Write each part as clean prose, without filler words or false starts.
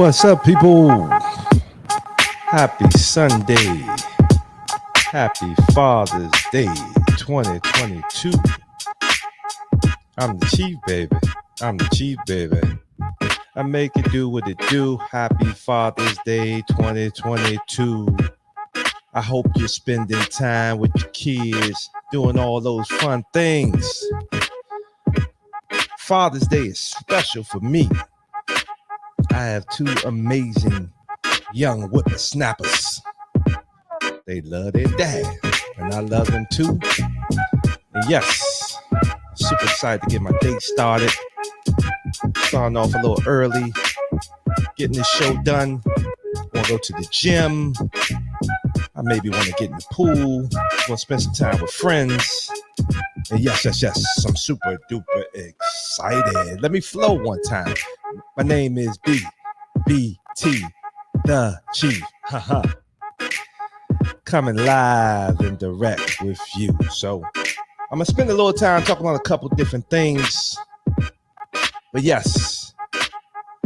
What's up, people? Happy Sunday. Happy Father's Day 2022. I'm the Chief, baby. I'm the Chief, baby. I make it do what it do. Happy Father's Day 2022. I hope you're spending time with your kids, doing all those fun things. Father's Day is special for me. I have two amazing young whippersnappers. They love their dad, and I love them too. And yes, super excited to get my day started. Starting off a little early, getting this show done. Want to go to the gym. I maybe want to get in the pool. Want to spend some time with friends. And yes, I'm super duper excited. Let me flow one time. My name is BT, the Chief. Haha. Coming live and direct with you. So I'm going to spend a little time talking about a couple different things. But yes,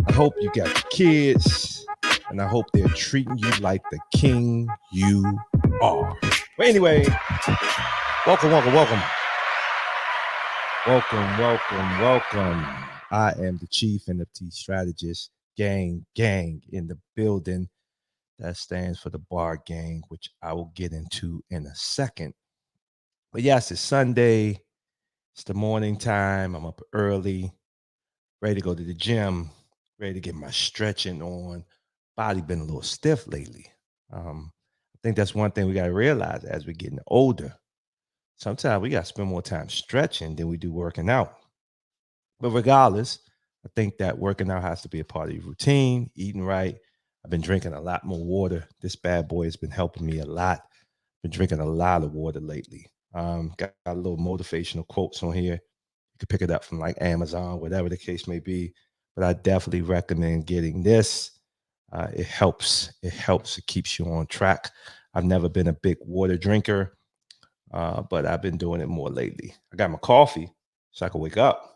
I hope you got the kids, and I hope they're treating you like the king you are. But anyway, welcome. I am the Chief NFT Strategist, gang in the building. That stands for the Bar Gang, which I will get into in a second. But yes, it's Sunday. It's the morning time. I'm up early, ready to go to the gym, ready to get my stretching on. Body been a little stiff lately. I think that's one thing we got to realize as we're getting older. Sometimes we got to spend more time stretching than we do working out. But regardless, I think that working out has to be a part of your routine, eating right. I've been drinking a lot more water. This bad boy has been helping me a lot. Been drinking a lot of water lately. Got a little motivational quotes on here. You can pick it up from like Amazon, whatever the case may be. But I definitely recommend getting this. It helps. It keeps you on track. I've never been a big water drinker, but I've been doing it more lately. I got my coffee so I can wake up.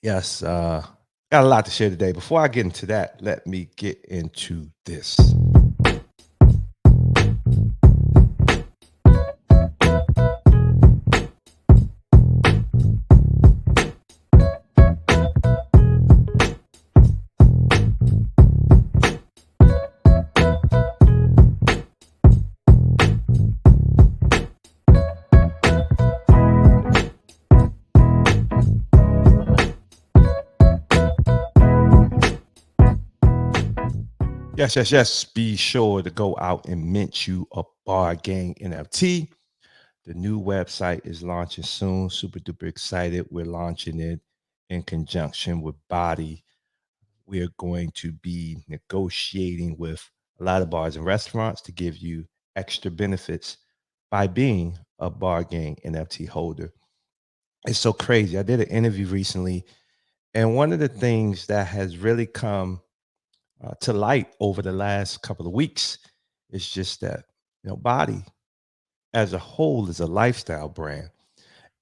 Yes, got a lot to share today. Before I get into that, let me get into this. Yes. Be sure to go out and mint you a Bar Gang NFT. The new website is launching soon. Super duper excited. We're launching it in conjunction with Body. We're going to be negotiating with a lot of bars and restaurants to give you extra benefits by being a Bar Gang NFT holder. It's so crazy. I did an interview recently, and one of the things that has really come to light over the last couple of weeks is just that, Body as a whole is a lifestyle brand.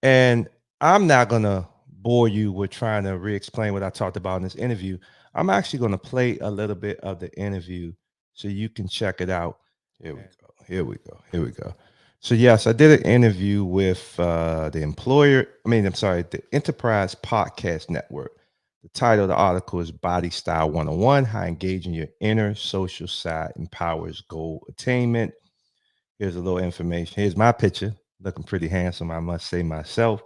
And I'm not going to bore you with trying to re-explain what I talked about in this interview. I'm actually going to play a little bit of the interview so you can check it out. Here we go. So yes, I did an interview with the Enterprise Podcast Network. The title of the article is Body Style 101, How Engaging Your Inner Social Side Empowers Goal Attainment. Here's a little information. Here's my picture, looking pretty handsome, I must say myself.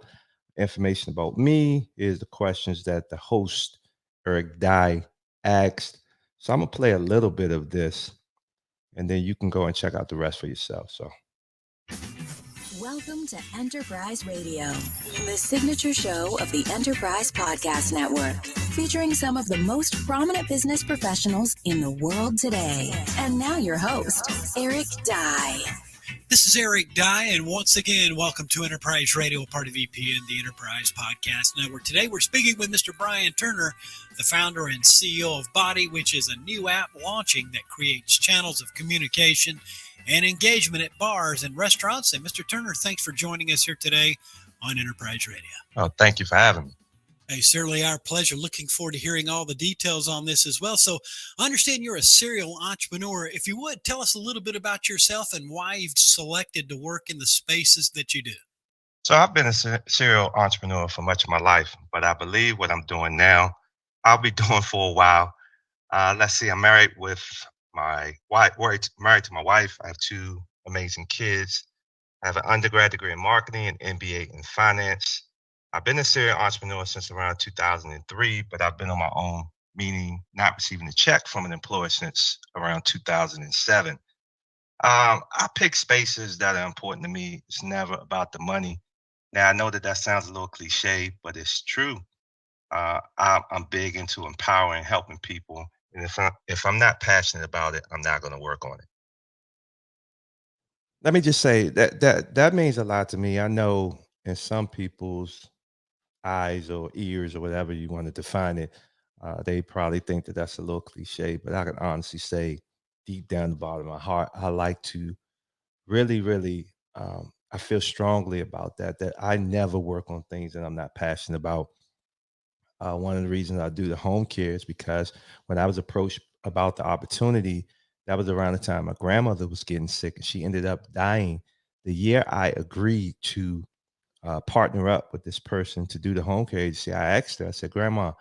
Information about me is the questions that the host, Eric Dye, asked. So I'm going to play a little bit of this, and then you can go and check out the rest for yourself. So. Welcome to Enterprise Radio, the signature show of the Enterprise Podcast Network, featuring some of the most prominent business professionals in the world today. And now your host, Eric Dye. This is Eric Dye, and once again, welcome to Enterprise Radio, part of EPN, the Enterprise Podcast Network. Today, we're speaking with Mr. Brian Turner, the founder and CEO of Body, which is a new app launching that creates channels of communication and engagement at bars and restaurants. And Mr. Turner, thanks for joining us here today on Enterprise Radio. Oh, thank you for having me. Hey, certainly our pleasure. Looking forward to hearing all the details on this as well. So, I understand you're a serial entrepreneur. If you would, tell us a little bit about yourself and why you've selected to work in the spaces that you do. So I've been a serial entrepreneur for much of my life, but I believe what I'm doing now, I'll be doing for a while. Let's see, I'm married with my wife, married to my wife. I have two amazing kids. I have an undergrad degree in marketing and MBA in finance. I've been a serial entrepreneur since around 2003, but I've been on my own, meaning not receiving a check from an employer since around 2007. I pick spaces that are important to me. It's never about the money. Now, I know that that sounds a little cliche, but it's true. I'm big into empowering, helping people. And if I'm not passionate about it, I'm not going to work on it. Let me just say that means a lot to me. I know in some people's eyes or ears or whatever you want to define it, they probably think that that's a little cliche. But I can honestly say, deep down the bottom of my heart, I like to really, really. I feel strongly about that. That I never work on things that I'm not passionate about. One of the reasons I do the home care is because when I was approached about the opportunity, that was around the time my grandmother was getting sick and she ended up dying. The year I agreed to partner up with this person to do the home care agency, I asked her, I said, Grandma,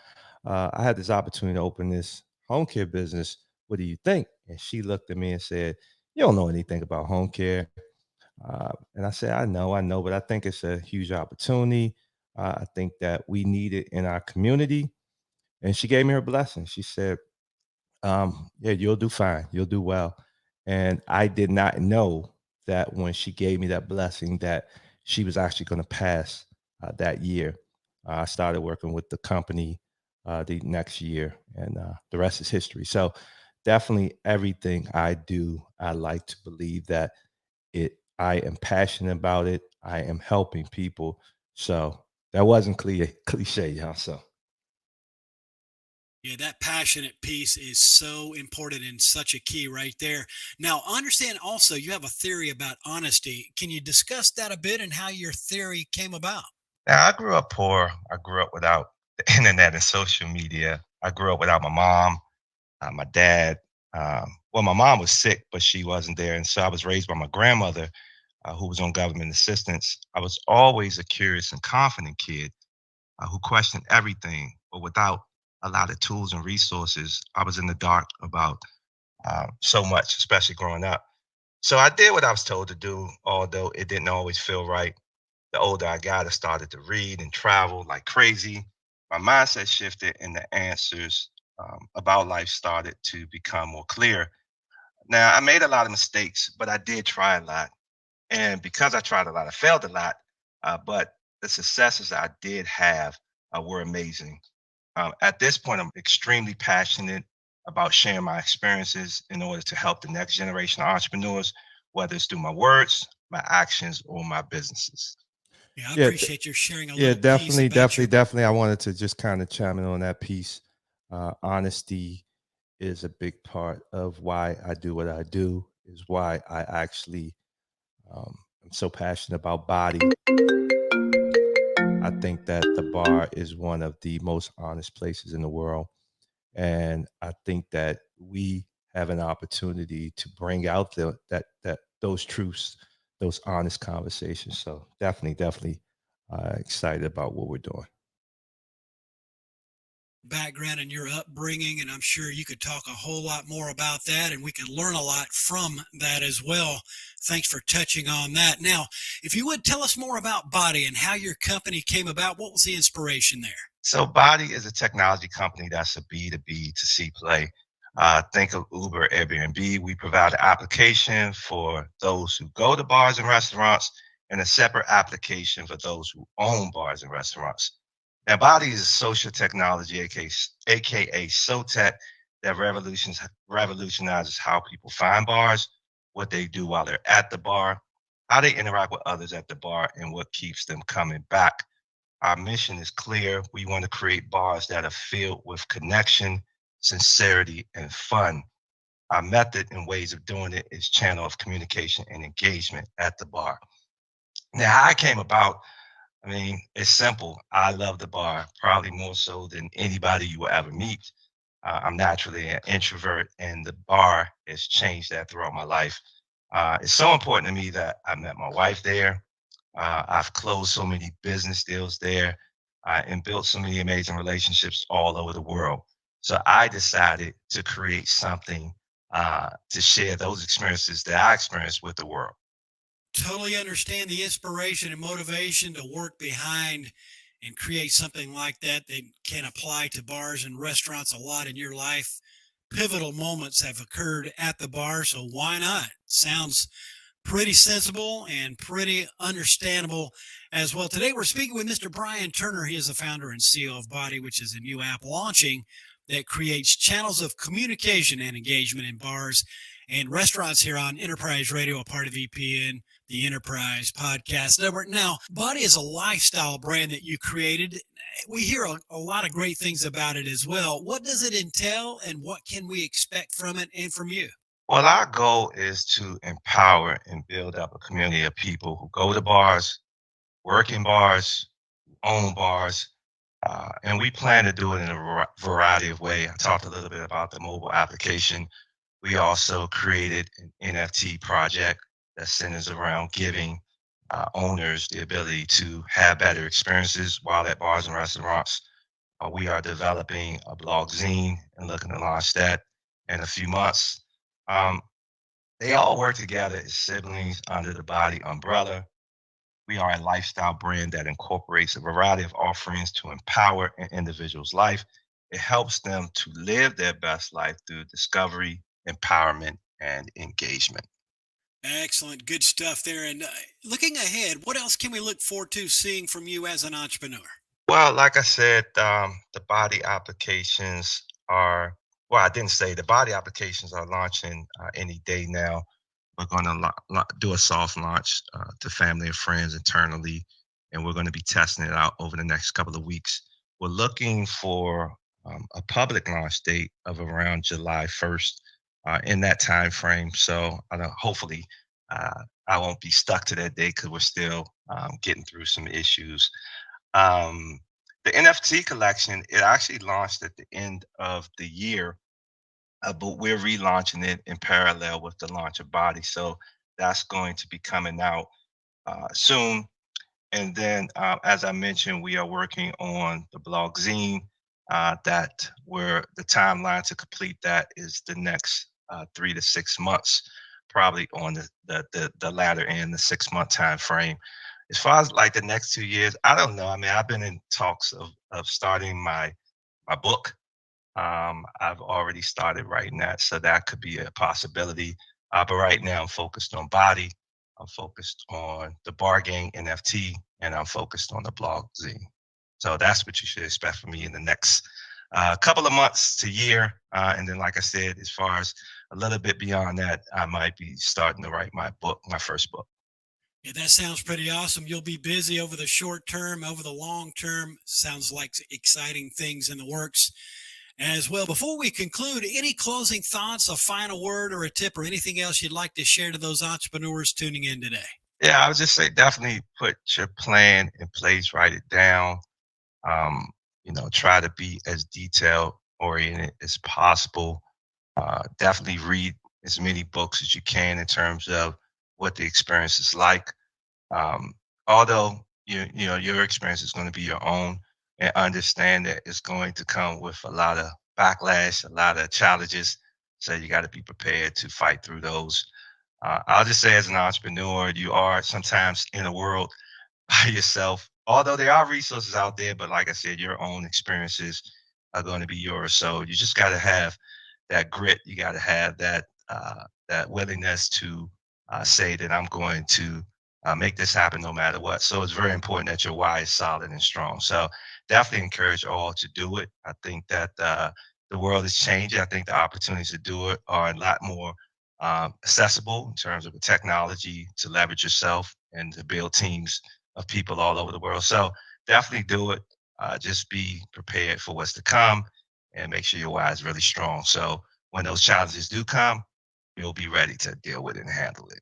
I had this opportunity to open this home care business. What do you think? And she looked at me and said, You don't know anything about home care. And I said, I know, but I think it's a huge opportunity. I think that we need it in our community. And she gave me her blessing. She said, Yeah, you'll do fine. You'll do well. And I did not know that when she gave me that blessing, that she was actually going to pass that year. I started working with the company the next year, and the rest is history. So, definitely everything I do, I like to believe that I am passionate about it. I am helping people. So that wasn't cliche, y'all. So Yeah, that passionate piece is so important and such a key right there. Now, understand also you have a theory about honesty. Can you discuss that a bit and how your theory came about? now I grew up poor. I grew up without the internet and social media. I grew up without my mom, my dad. Well, my mom was sick, but she wasn't there. And so I was raised by my grandmother, who was on government assistance. I was always a curious and confident kid who questioned everything, but without a lot of tools and resources. I was in the dark about so much, especially growing up. So I did what I was told to do, although it didn't always feel right. The older I got, I started to read and travel like crazy. My mindset shifted, and the answers about life started to become more clear. Now, I made a lot of mistakes, but I did try a lot. And because I tried a lot, I failed a lot. But the successes I did have were amazing. At this point, I'm extremely passionate about sharing my experiences in order to help the next generation of entrepreneurs, whether it's through my words, my actions, or my businesses. Yeah, I Yeah, appreciate your sharing a yeah, little piece about your. definitely. I wanted to just kind of chime in on that piece. Honesty is a big part of why I do what I do. Is why I actually am so passionate about body. I think that the bar is one of the most honest places in the world. And I think that we have an opportunity to bring out that those truths, those honest conversations. So definitely excited about what we're doing. Background and your upbringing, and I'm sure you could talk a whole lot more about that, and we can learn a lot from that as well. Thanks for touching on that. Now, if you would tell us more about Body and how your company came about, what was the inspiration there? So Body is a technology company that's a B2B to C play. Think of Uber, Airbnb. We provide an application for those who go to bars and restaurants and a separate application for those who own bars and restaurants. Now, Body is a social technology, aka SoTech, that revolutionizes how people find bars, what they do while they're at the bar, how they interact with others at the bar, and what keeps them coming back. Our mission is clear. We want to create bars that are filled with connection, sincerity, and fun. Our method and ways of doing it is channel of communication and engagement at the bar. Now, how I came about, I mean, it's simple. I love the bar, probably more so than anybody you will ever meet. I'm naturally an introvert, and the bar has changed that throughout my life. It's so important to me that I met my wife there. I've closed so many business deals there and built so many amazing relationships all over the world. So I decided to create something to share those experiences that I experienced with the world. Totally understand the inspiration and motivation to work behind and create something like that that can apply to bars and restaurants a lot in your life. Pivotal moments have occurred at the bar, so why not? Sounds pretty sensible and pretty understandable as well. Today, we're speaking with Mr. Brian Turner. He is the founder and CEO of Body, which is a new app launching that creates channels of communication and engagement in bars and restaurants here on Enterprise Radio, a part of VPN, the Enterprise Podcast Network. Now, Body is a lifestyle brand that you created. We hear a lot of great things about it as well. What does it entail, and what can we expect from it and from you? Well, our goal is to empower and build up a community of people who go to bars, work in bars, own bars, and we plan to do it in a variety of ways. I talked a little bit about the mobile application. We also created an NFT project that centers around giving owners the ability to have better experiences while at bars and restaurants. We are developing a blog zine and looking to launch that in a few months. Um, they all work together as siblings under the Body umbrella. We are a lifestyle brand that incorporates a variety of offerings to empower an individual's life. It helps them to live their best life through discovery, empowerment, and engagement. Excellent. Good stuff there. And looking ahead, what else can we look forward to seeing from you as an entrepreneur? Well, like I said, the body applications are, well, I didn't say the body applications are launching any day now. We're going to do a soft launch to family and friends internally, and we're going to be testing it out over the next couple of weeks. We're looking for a public launch date of around July 1st in that time frame. So hopefully I won't be stuck to that date because we're still getting through some issues. um, the NFT collection, it actually launched at the end of the year, but we're relaunching it in parallel with the launch of Body. So that's going to be coming out soon. And then, as I mentioned, we are working on the blog zine. That where the timeline to complete that is the next 3 to 6 months, probably on the latter end, the 6 month time frame. As far as like the next 2 years, I don't know. I mean, I've been in talks of starting my book. I've already started writing that, so that could be a possibility. But right now, I'm focused on Body. I'm focused on the Bar Gang NFT, and I'm focused on the blog zine. So that's what you should expect from me in the next couple of months to year. And then, like I said, as far as a little bit beyond that, I might be starting to write my book, my first book. Yeah, that sounds pretty awesome. You'll be busy over the short term, over the long term. Sounds like exciting things in the works as well. Before we conclude, any closing thoughts, a final word, or a tip, or anything else you'd like to share to those entrepreneurs tuning in today? Yeah, I would just say definitely put your plan in place, write it down. Um, try to be as detailed oriented as possible. Definitely read as many books as you can in terms of what the experience is like. Um, Although your experience is going to be your own, and understand that it's going to come with a lot of backlash, a lot of challenges. So you got to be prepared to fight through those. I'll just say, as an entrepreneur, you are sometimes in a world by yourself. Although there are resources out there, but like I said, your own experiences are going to be yours. So you just got to have that grit. You got to have that willingness to say that I'm going to make this happen no matter what. So it's very important that your why is solid and strong. So definitely encourage all to do it. I think that the world is changing. I think the opportunities to do it are a lot more accessible in terms of the technology to leverage yourself and to build teams of people all over the world. So definitely do it. Just be prepared for what's to come and make sure your why is really strong. So when those challenges do come, you'll be ready to deal with it and handle it.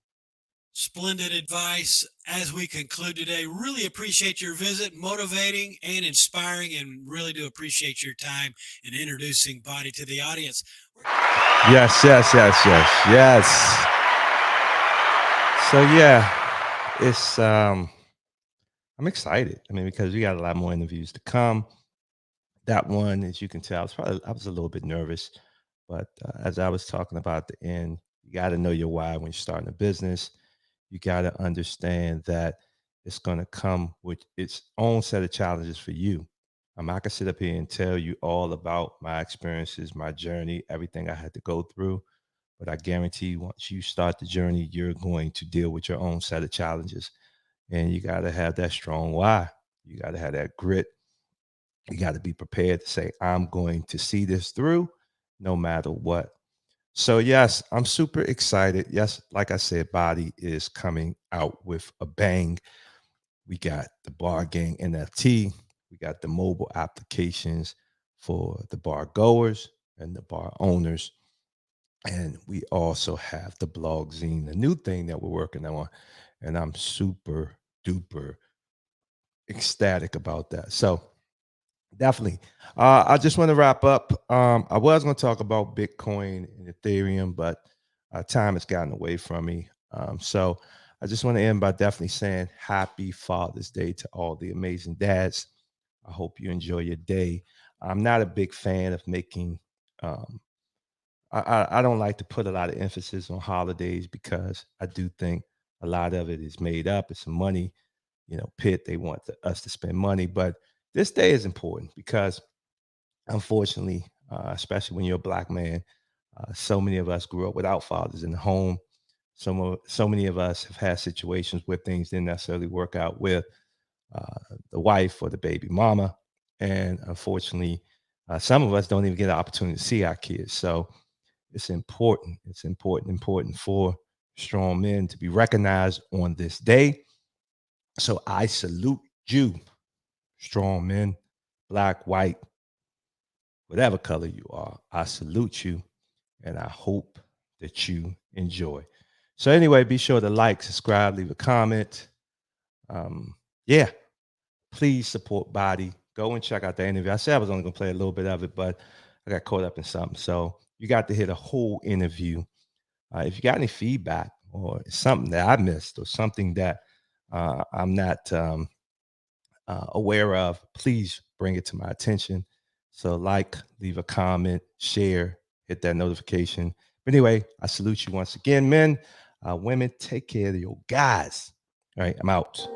Splendid advice as we conclude today. Really appreciate your visit, motivating and inspiring, and really do appreciate your time in introducing Body to the audience. Yes. So yeah, it's I'm excited. I mean, because we got a lot more interviews to come. That one, as you can tell, I was a little bit nervous, but as I was talking about at the end, you got to know your why when you're starting a business. You got to understand that it's going to come with its own set of challenges for you. I can sit up here and tell you all about my experiences, my journey, everything I had to go through. But I guarantee once you start the journey, you're going to deal with your own set of challenges. And you got to have that strong why. You got to have that grit. You got to be prepared to say, I'm going to see this through no matter what. So, yes, I'm super excited. Yes, like I said, Body is coming out with a bang. We got the Bar Gang NFT. We got the mobile applications for the bar goers and the bar owners. And we also have the blog zine, the new thing that we're working on. And I'm super duper ecstatic about that. So, definitely. I just want to wrap up. I was going to talk about Bitcoin and Ethereum, but time has gotten away from me. So I just want to end by definitely saying happy Father's Day to all the amazing dads. I hope you enjoy your day. I'm not a big fan of making, I don't like to put a lot of emphasis on holidays because I do think a lot of it is made up. It's some money, pit. They want us to spend money, but this day is important because unfortunately, especially when you're a Black man, so many of us grew up without fathers in the home. So many of us have had situations where things didn't necessarily work out with the wife or the baby mama. And unfortunately, some of us don't even get an opportunity to see our kids. So it's important. It's important for strong men to be recognized on this day. So I salute you, strong men, Black, white, whatever color you are. I salute you, and I hope that you enjoy. So anyway, be sure to like, subscribe, leave a comment. Yeah, please support Body. Go and check out the interview. I said I was only going to play a little bit of it, but I got caught up in something. So you got to hear the whole interview. If you got any feedback or something that I missed or something that I'm not aware of, please bring it to my attention. So like, leave a comment, share, hit that notification. But anyway, I salute you once again, men. Women, take care of your guys. All right, I'm out.